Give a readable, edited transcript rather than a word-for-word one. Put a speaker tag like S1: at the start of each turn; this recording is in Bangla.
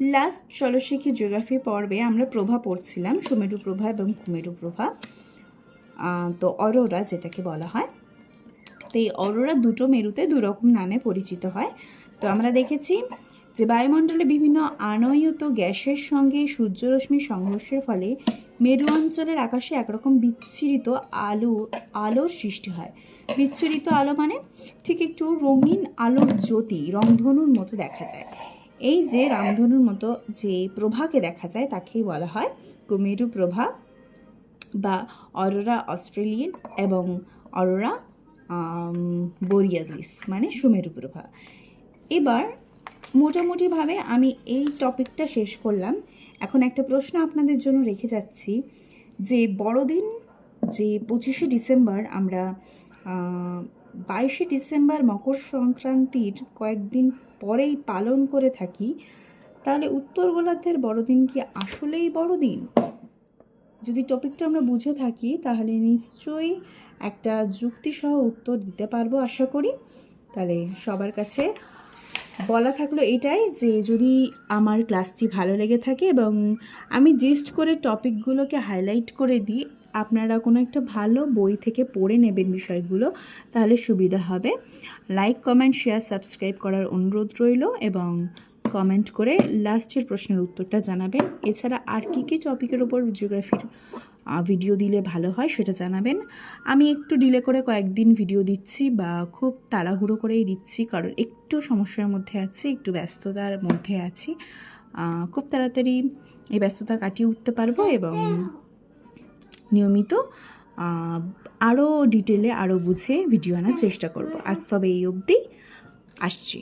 S1: লাস্ট চলো শিখি জিওগ্রাফি পর্বে আমরা প্রভা পড়ছিলাম, সুমেরু প্রভা এবং কুমেরু প্রভা। তো অরোরা যেটাকে বলা হয়, তো এই অরোরা দুটো মেরুতে দুরকম নামে পরিচিত হয়। তো আমরা দেখেছি যে বায়ুমণ্ডলে বিভিন্ন আনয়িত গ্যাসের সঙ্গে সূর্যরশ্মির সংঘর্ষের ফলে মেরু অঞ্চলের আকাশে একরকম বিচ্ছিরিত আলোর সৃষ্টি হয়। বিচ্ছুরিত আলো মানে ঠিক একটু রঙিন আলোর জ্যোতি, রংধনুর মতো দেখা যায়। এই যে রামধনুর মতো যে প্রভাকে দেখা যায় তাকেই বলা হয় কুমেরু প্রভা বা অরোরা অস্ট্রেলিয়ান এবং অরোরা বোরিয়ালিস মানে সুমেরু প্রভা। এবার মোটামুটিভাবে আমি এই টপিকটা শেষ করলাম। এখন একটা প্রশ্ন আপনাদের জন্য রেখে যাচ্ছি যে বড়দিন যে 25শে ডিসেম্বর আমরা 22শে ডিসেম্বর মকর সংক্রান্তির কয়েকদিন পরেই পালন করে থাকি, তাহলে উত্তর গোলার্ধের বড়দিন কি আসলেই বড়দিন? যদি টপিকটা আমরা বুঝে থাকি তাহলে নিশ্চয়ই একটা যুক্তিসহ উত্তর দিতে পারবো আশা করি। তাহলে সবার কাছে বলা থাকলো এটাই যে যদি আমার ক্লাসটি ভালো লেগে থাকে এবং আমি জিস্ট করে টপিকগুলোকে হাইলাইট করে দিই, আপনারা কোনো একটা ভালো বই থেকে পড়ে নেবেন বিষয়গুলো, তাহলে সুবিধা হবে। লাইক, কমেন্ট, শেয়ার, সাবস্ক্রাইব করার অনুরোধ রইল এবং কমেন্ট করে লাস্টের প্রশ্নের উত্তরটা জানাবেন। এছাড়া আর কী কী টপিকের ওপর জিওগ্রাফির ভিডিও দিলে ভালো হয় সেটা জানাবেন। আমি একটু ডিলে করে কয়েকদিন ভিডিও দিচ্ছি বা খুব তাড়াহুড়ো করেই দিচ্ছি, কারণ একটু সমস্যার মধ্যে আছি, একটু ব্যস্ততার মধ্যে আছি। খুব তাড়াতাড়ি এই ব্যস্ততা কাটিয়ে উঠতে পারবো এবং নিয়মিত আরও ডিটেলে আরও বুঝে ভিডিও আনার চেষ্টা করব। আজ তবে এই অবধি, আসছি।